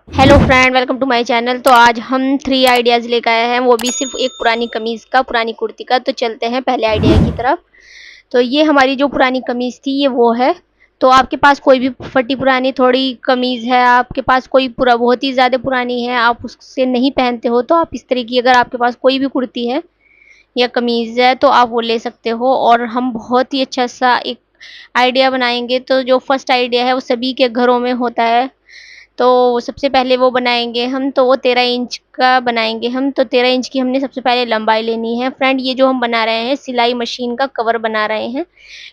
Hello friend, welcome to my channel. तो आज हम 3 आइडियाज़ लेकर आए हैं, वो भी सिर्फ एक पुरानी कमीज़ का, पुरानी कुर्ती का। तो चलते हैं पहले आइडिया की तरफ। तो ये हमारी जो पुरानी कमीज़ थी ये वो है। तो आपके पास कोई भी फटी पुरानी थोड़ी कमीज़ है, आपके पास कोई पूरा बहुत ही ज़्यादा पुरानी है, आप उससे नहीं पहनते हो, तो आप इस तरह की अगर आपके पास कोई भी कुर्ती है या कमीज़ है तो आप वो ले सकते हो। और हम बहुत ही अच्छा सा एक आइडिया बनाएंगे। तो जो फर्स्ट आइडिया है वो सभी के घरों में होता है। तो सबसे पहले वो बनाएंगे हम, तो वो 13 इंच का बनाएंगे हम। तो 13 इंच की हमने सबसे पहले लंबाई लेनी है। फ्रेंड, ये जो हम बना रहे हैं सिलाई मशीन का कवर बना रहे हैं,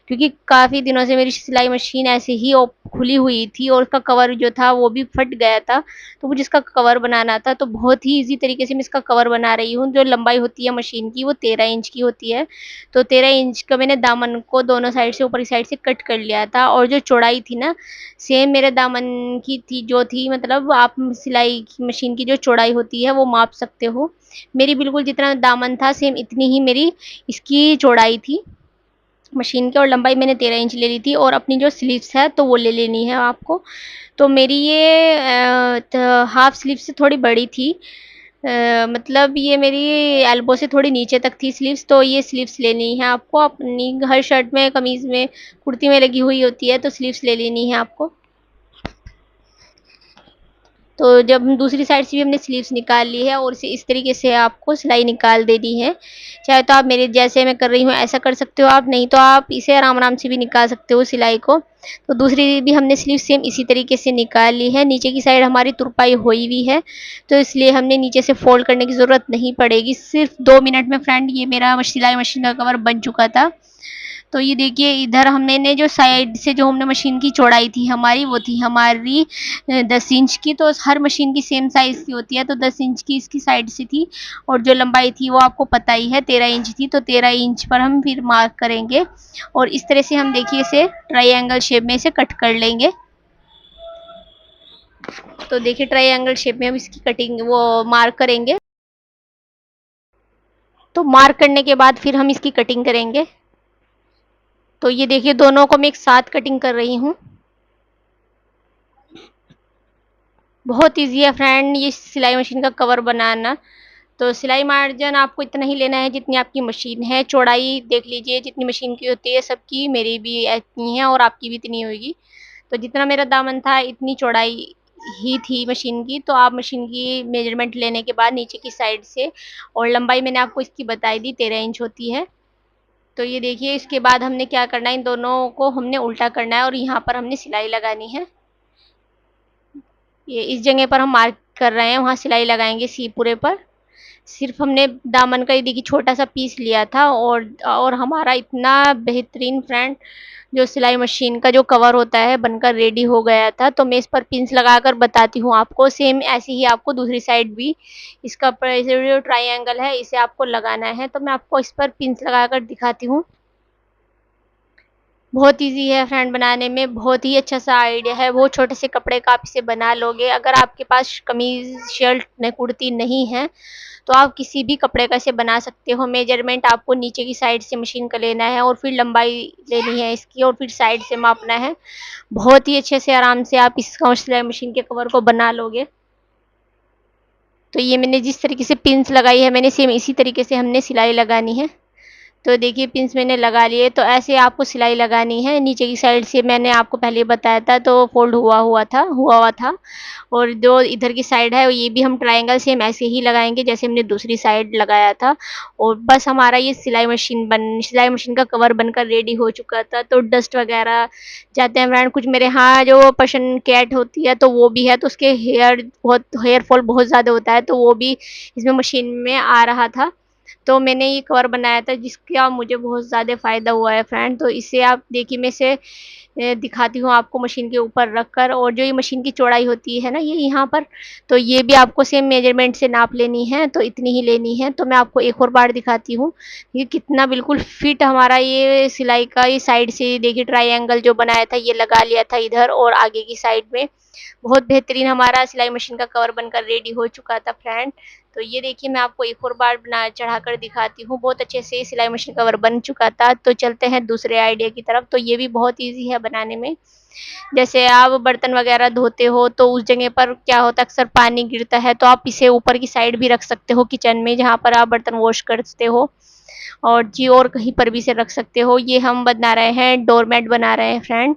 क्योंकि काफ़ी दिनों से मेरी सिलाई मशीन ऐसे ही खुली हुई थी और उसका कवर जो था वो भी फट गया था। तो मुझे इसका कवर बनाना था, तो बहुत ही इजी तरीके से मैं इसका कवर बना रही हूँ। जो लंबाई होती है मशीन की वो 13 इंच की होती है। तो 13 इंच का मैंने दामन को दोनों साइड से, ऊपरी साइड से कट कर लिया था। और जो चौड़ाई थी ना, सेम मेरे दामन की थी जो थी, मतलब आप सिलाई मशीन की जो चौड़ाई होती है वो माप सकते हो। मेरी बिल्कुल जितना दामन था सेम इतनी ही मेरी इसकी चौड़ाई थी मशीन की। और लंबाई मैंने 13 इंच ले ली थी। और अपनी जो स्लीव्स है तो वो ले लेनी है आपको। तो मेरी ये हाफ स्लीव से थोड़ी बड़ी थी। मतलब ये मेरी एल्बो से थोड़ी नीचे तक थी स्लीव्स। तो ये स्लीव्स लेनी है आपको। अपनी हर शर्ट में, कमीज़ में, कुर्ती में लगी हुई होती है, तो स्लीव्स ले लेनी है आपको। तो जब हम दूसरी साइड से भी हमने स्लीव्स निकाल ली है, और इसे इस तरीके से आपको सिलाई निकाल देनी है। चाहे तो आप मेरे जैसे मैं कर रही हूँ ऐसा कर सकते हो आप, नहीं तो आप इसे आराम आराम से भी निकाल सकते हो सिलाई को। तो दूसरी भी हमने स्लीव सेम इसी तरीके से निकाल ली है। नीचे की साइड हमारी तुरपाई हुई हुई है, तो इसलिए हमने नीचे से फोल्ड करने की ज़रूरत नहीं पड़ेगी। सिर्फ 2 मिनट में फ्रेंड ये मेरा सिलाई मशीन का कवर बन चुका था। तो ये देखिए, इधर हमने जो साइड से जो हमने मशीन की चौड़ाई थी हमारी, वो थी हमारी 10 इंच की। तो हर मशीन की सेम साइज़ की होती है, तो 10 इंच की इसकी साइड से थी। और जो लंबाई थी वो आपको पता ही है 13 इंच थी। तो 13 इंच पर हम फिर मार्क करेंगे, और इस तरह से हम देखिए इसे ट्रायंगल शेप में इसे कट कर लेंगे। तो देखिए ट्रायंगल शेप में हम इसकी कटिंग वो मार्क करेंगे। तो मार्क करने के बाद फिर हम इसकी कटिंग करेंगे। तो ये देखिए दोनों को मैं एक साथ कटिंग कर रही हूँ। बहुत ईजी है फ्रेंड ये सिलाई मशीन का कवर बनाना। तो सिलाई मार्जिन आपको इतना ही लेना है जितनी आपकी मशीन है। चौड़ाई देख लीजिए जितनी मशीन की होती है सबकी, मेरी भी इतनी है और आपकी भी इतनी होगी। तो जितना मेरा दामन था इतनी चौड़ाई ही थी मशीन की। तो आप मशीन की मेजरमेंट लेने के बाद नीचे की साइड से, और लंबाई मैंने आपको इसकी बताई दी 13 इंच होती है। तो ये देखिए इसके बाद हमने क्या करना है, इन दोनों को हमने उल्टा करना है और यहाँ पर हमने सिलाई लगानी है। ये इस जगह पर हम मार्क कर रहे हैं, वहाँ सिलाई लगाएंगे सी पूरे पर। सिर्फ हमने दामन का ये देखिए छोटा सा पीस लिया था, और हमारा इतना बेहतरीन फ्रेंड जो सिलाई मशीन का जो कवर होता है बनकर रेडी हो गया था। तो मैं इस पर पिंस लगाकर बताती हूँ आपको। सेम ऐसे ही आपको दूसरी साइड भी इसका जो ट्रायंगल है इसे आपको लगाना है। तो मैं आपको इस पर पिंस लगाकर दिखाती हूँ। बहुत ईजी है फ्रेंड बनाने में, बहुत ही अच्छा सा आइडिया है। वो छोटे से कपड़े का आप इसे बना लोगे। अगर आपके पास कमीज, शर्ट ने कुर्ती नहीं है तो आप किसी भी कपड़े का इसे बना सकते हो। मेजरमेंट आपको नीचे की साइड से मशीन का लेना है, और फिर लंबाई लेनी है इसकी, और फिर साइड से मापना है। बहुत ही अच्छे से आराम से आप इस सिलाई मशीन के कवर को बना लोगे। तो ये मैंने जिस तरीके से पिंस लगाई है, मैंने सेम इसी तरीके से हमने सिलाई लगानी है। तो देखिए पिंस मैंने लगा लिए। तो ऐसे आपको सिलाई लगानी है। नीचे की साइड से मैंने आपको पहले बताया था, तो फोल्ड हुआ था। और जो इधर की साइड है ये भी हम ट्रायंगल सेम ऐसे ही लगाएंगे जैसे हमने दूसरी साइड लगाया था। और बस हमारा ये सिलाई मशीन का कवर बनकर रेडी हो चुका था। तो डस्ट वगैरह जाते हैं फ्रेंड। कुछ मेरे यहाँ जो पर्शियन कैट होती है तो वो भी है, तो उसके हेयर फॉल बहुत ज़्यादा होता है, तो वो भी इसमें मशीन में आ रहा था। तो मैंने ये कवर बनाया था जिसका मुझे बहुत ज़्यादा फ़ायदा हुआ है फ्रेंड। तो इसे आप देखिए, मैं इसे दिखाती हूँ आपको मशीन के ऊपर रख कर। और जो ये मशीन की चौड़ाई होती है ना ये यहाँ पर, तो ये भी आपको सेम मेजरमेंट से नाप लेनी है, तो इतनी ही लेनी है। तो मैं आपको एक और बार दिखाती हूँ ये कितना बिल्कुल फिट हमारा ये सिलाई का। ये साइड से देखिए ट्रायंगल जो बनाया था ये लगा लिया था इधर, और आगे की साइड में बहुत बेहतरीन हमारा सिलाई मशीन का कवर बनकर रेडी हो चुका था फ्रेंड। तो ये देखिए मैं आपको एक और बार बना चढ़ा कर दिखाती हूँ। बहुत अच्छे से सिलाई मशीन कवर बन चुका था। तो चलते हैं दूसरे आइडिया की तरफ। तो ये भी बहुत ईजी है बनाने में। जैसे आप बर्तन वगैरह धोते हो तो उस जगह पर क्या होता है, अक्सर पानी गिरता है, तो आप इसे ऊपर की साइड भी रख सकते हो किचन में, जहाँ पर आप बर्तन वॉश करते हो। और जी और कहीं पर भी इसे रख सकते हो। ये हम बना रहे हैं, डोरमेट बना रहे हैं फ्रेंड।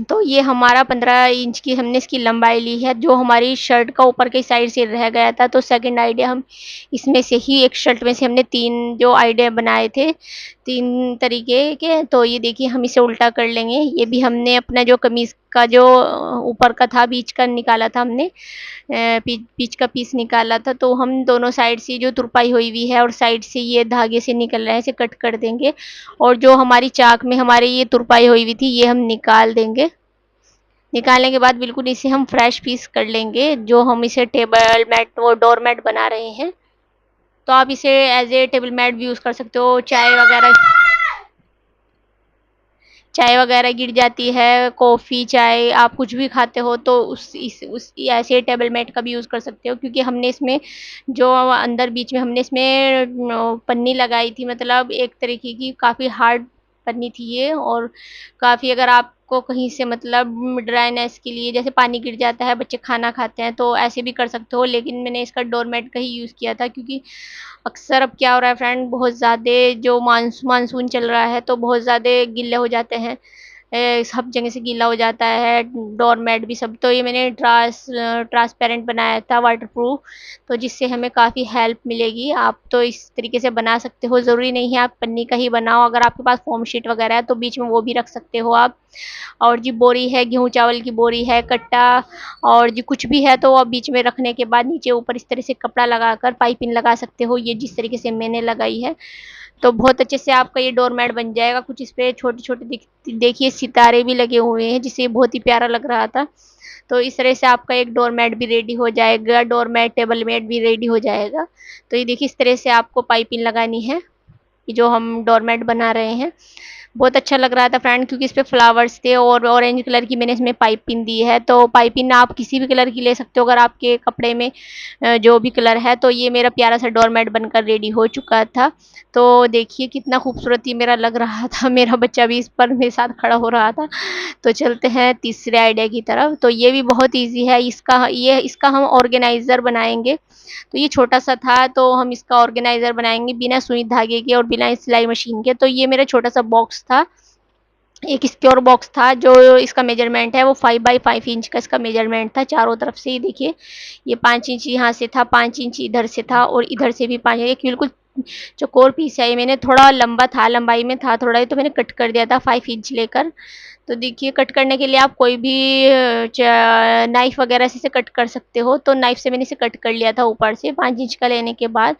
तो ये हमारा 15 इंच की हमने इसकी लंबाई ली है, जो हमारी शर्ट का ऊपर की साइड से रह गया था। तो सेकंड आइडिया हम इसमें से ही, एक शर्ट में से हमने 3 जो आइडिया बनाए थे, 3 तरीके के। तो ये देखिए हम इसे उल्टा कर लेंगे। ये भी हमने अपना जो कमीज़ का जो ऊपर का था, बीच का निकाला था हमने, बीच का पीस निकाला था। तो हम दोनों साइड से जो तुरपाई हुई है और साइड से ये धागे से निकल रहा है, इसे कट कर देंगे। और जो हमारी चाक में हमारी ये तुरपाई हुई थी, ये हम निकाल देंगे। निकालने के बाद बिल्कुल इसे हम फ्रेश पीस कर लेंगे, जो हम इसे टेबल मैट, वो डोर मैट बना रहे हैं। तो आप इसे एज ए टेबल मैट भी यूज़ कर सकते हो। चाय वगैरह गिर जाती है, कॉफ़ी, चाय आप कुछ भी खाते हो, तो उस ऐसे टेबल मैट का भी यूज़ कर सकते हो। क्योंकि हमने इसमें जो अंदर बीच में हमने इसमें पन्नी लगाई थी, मतलब एक तरीके की काफ़ी हार्ड पन्नी थी ये। और काफ़ी, अगर आपको कहीं से मतलब ड्राइनेस के लिए, जैसे पानी गिर जाता है, बच्चे खाना खाते हैं, तो ऐसे भी कर सकते हो। लेकिन मैंने इसका डोरमेट का ही यूज़ किया था, क्योंकि अक्सर अब क्या हो रहा है फ्रेंड, बहुत ज़्यादा जो मानसून चल रहा है, तो बहुत ज़्यादा गीले हो जाते हैं। सब जगह से गीला हो जाता है, डोरमेट भी सब। तो ये मैंने ट्रांसपेरेंट बनाया था, वाटरप्रूफ, तो जिससे हमें काफ़ी हेल्प मिलेगी। आप तो इस तरीके से बना सकते हो, ज़रूरी नहीं है आप पन्नी का ही बनाओ। अगर आपके पास फोम शीट वगैरह है तो बीच में वो भी रख सकते हो आप। और जी बोरी है, गेहूँ चावल की बोरी है, कट्टा, और जी कुछ भी है, तो आप बीच में रखने के बाद नीचे ऊपर इस तरह से कपड़ा लगाकर पाइपिंग लगा सकते हो, ये जिस तरीके से मैंने लगाई है। तो बहुत अच्छे से आपका ये डोरमेट बन जाएगा। कुछ इस पे छोटे-छोटे देखिए सितारे भी लगे हुए हैं, जिससे बहुत ही प्यारा लग रहा था। तो इस तरह से आपका एक डोरमेट भी रेडी हो जाएगा, डोरमेट, टेबल मैट भी रेडी हो जाएगा। तो ये देखिए इस तरह से आपको पाइपिंग लगानी है, जो हम डोरमेट बना रहे हैं। बहुत अच्छा लग रहा था फ्रेंड, क्योंकि इस पे फ्लावर्स थे और ऑरेंज कलर की मैंने इसमें पाइपिंग दी है। तो पाइपिंग आप किसी भी कलर की ले सकते हो, अगर आपके कपड़े में जो भी कलर है। तो ये मेरा प्यारा सा डोरमेट बनकर रेडी हो चुका था। तो देखिए कितना खूबसूरत ये मेरा लग रहा था। मेरा बच्चा भी इस पर मेरे साथ खड़ा हो रहा था। तो चलते हैं तीसरे आइडिया की तरफ। तो ये भी बहुत ईजी है। इसका हम ऑर्गेनाइज़र बनाएंगे। तो ये छोटा सा था, तो हम इसका ऑर्गेनाइज़र बनाएंगे बिना सुई धागे के और बिना सिलाई मशीन के। तो ये मेरा छोटा सा बॉक्स था, एक स्क्योर बॉक्स था। जो इसका मेजरमेंट है वो 5 बाई 5 इंच का इसका मेजरमेंट था, चारों तरफ से। ये देखिए, ये 5 इंच यहाँ से था, 5 इंच इधर से था, और इधर से भी 5। एक बिल्कुल चौकोर पीस है। ये मैंने थोड़ा लंबा था, लंबाई में था थोड़ा, तो मैंने कट कर दिया था 5 इंच लेकर। तो देखिए कट करने के लिए आप कोई भी नाइफ वगैरह से कट कर सकते हो। तो नाइफ से मैंने इसे कट कर लिया था ऊपर से 5 इंच का लेने के बाद।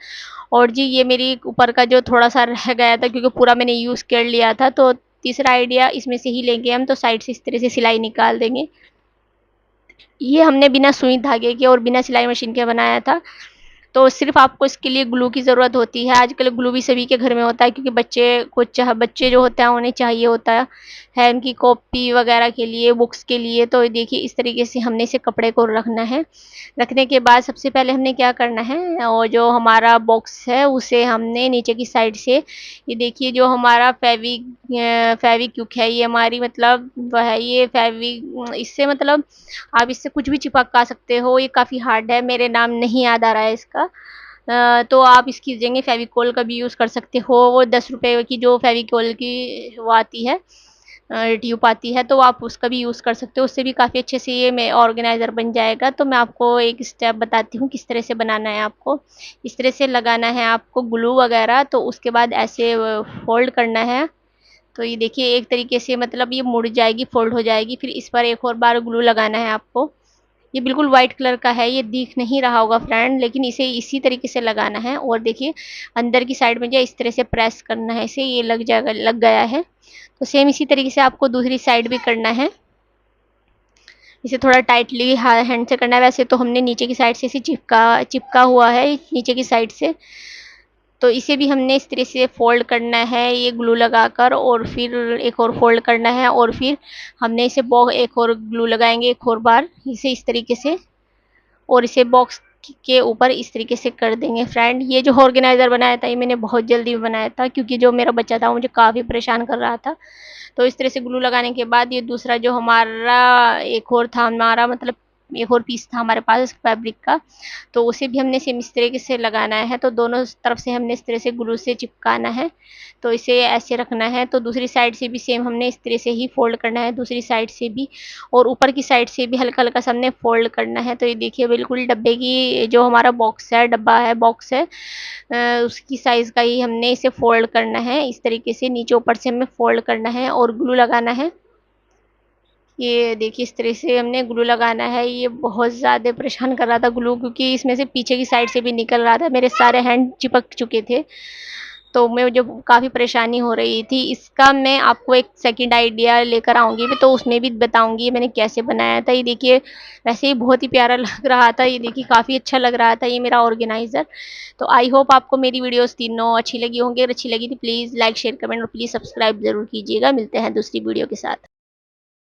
और जी ये मेरी ऊपर का जो थोड़ा सा रह गया था, क्योंकि पूरा मैंने यूज़ कर लिया था। तो तीसरा आइडिया इसमें से ही लेंगे हम। तो साइड से इस तरह से सिलाई निकाल देंगे। ये हमने बिना सुई धागे के और बिना सिलाई मशीन के बनाया था। तो सिर्फ़ आपको इसके लिए ग्लू की ज़रूरत होती है। आजकल ग्लू भी सभी के घर में होता है, क्योंकि बच्चे जो होते हैं उन्हें चाहिए होता है उनकी कॉपी वगैरह के लिए, बुक्स के लिए। तो देखिए इस तरीके से हमने इसे कपड़े को रखना है। रखने के बाद सबसे पहले हमने क्या करना है, और जो हमारा बॉक्स है उसे हमने नीचे की साइड से, ये देखिए जो हमारा फेविक्विक है, ये हमारी मतलब वह है, ये इससे मतलब आप इससे कुछ भी चिपका सकते हो। ये काफ़ी हार्ड है, मेरे नाम नहीं याद आ रहा है इसका। तो आप इसकी जगह फेविकोल का भी यूज़ कर सकते हो। वो 10 रुपए की जो फेविकोल की वो आती है, ट्यूब आती है, तो आप उसका भी यूज़ कर सकते हो। उससे भी काफ़ी अच्छे से ये में ऑर्गेनाइज़र बन जाएगा। तो मैं आपको एक स्टेप बताती हूँ किस तरह से बनाना है आपको। इस तरह से लगाना है आपको ग्लू वगैरह, तो उसके बाद ऐसे फ़ोल्ड करना है। तो ये देखिए एक तरीके से मतलब ये मुड़ जाएगी, फ़ोल्ड हो जाएगी। फिर इस पर एक और बार ग्लू लगाना है आपको। ये बिल्कुल व्हाइट कलर का है, ये दिख नहीं रहा होगा फ्रेंड, लेकिन इसे इसी तरीके से लगाना है। और देखिए अंदर की साइड में जो इस तरह से प्रेस करना है इसे, ये लग जाएगा, लग गया है। तो सेम इसी तरीके से आपको दूसरी साइड भी करना है। इसे थोड़ा टाइटली हैंड से करना है। वैसे तो हमने नीचे की साइड से इसे चिपका हुआ है नीचे की साइड से। तो इसे भी हमने इस तरह से फ़ोल्ड करना है, ये ग्लू लगाकर, और फिर एक और फ़ोल्ड करना है, और फिर हमने इसे एक और ग्लू लगाएंगे एक और बार इसे इस तरीके से। और इसे बॉक्स के ऊपर इस तरीके से कर देंगे फ्रेंड। ये जो ऑर्गेनाइज़र बनाया था ये मैंने बहुत जल्दी बनाया था, क्योंकि जो मेरा बच्चा था वो मुझे काफ़ी परेशान कर रहा था। तो इस तरह से ग्लू लगाने के बाद ये दूसरा जो हमारा एक और था, हमारा मतलब एक और पीस था हमारे पास फैब्रिक का, तो उसे भी हमने सेम इस तरीके से लगाना है। तो दोनों तरफ से हमने इस तरह से ग्लू से चिपकाना है, तो इसे ऐसे रखना है। तो दूसरी साइड से भी सेम हमने इस तरह से ही फोल्ड करना है, दूसरी साइड से भी, और ऊपर की साइड से भी हल्का हल्का सा हमने फोल्ड करना है। तो ये देखिए बिल्कुल डब्बे की जो हमारा बॉक्स है, डब्बा है, बॉक्स है, उसकी साइज़ का ही हमने इसे फोल्ड करना है। इस तरीके से नीचे ऊपर से हमें फोल्ड करना है और ग्लू लगाना है। ये देखिए इस तरह से हमने ग्लू लगाना है। ये बहुत ज़्यादा परेशान कर रहा था ग्लू, क्योंकि इसमें से पीछे की साइड से भी निकल रहा था, मेरे सारे हैंड चिपक चुके थे। तो मैं जो काफ़ी परेशानी हो रही थी, इसका मैं आपको एक सेकंड आइडिया लेकर आऊँगी, तो उसमें भी बताऊँगी मैंने कैसे बनाया था। ये देखिए वैसे ही बहुत ही प्यारा लग रहा था, ये देखिए काफ़ी अच्छा लग रहा था ये मेरा ऑर्गेनाइज़र। तो आई होप आपको मेरी वीडियोज़ तीनों अच्छी लगी होंगी। अगर अच्छी लगी तो प्लीज़ लाइक, शेयर, कमेंट और प्लीज़ सब्सक्राइब ज़रूर कीजिएगा। मिलते हैं दूसरी वीडियो के साथ।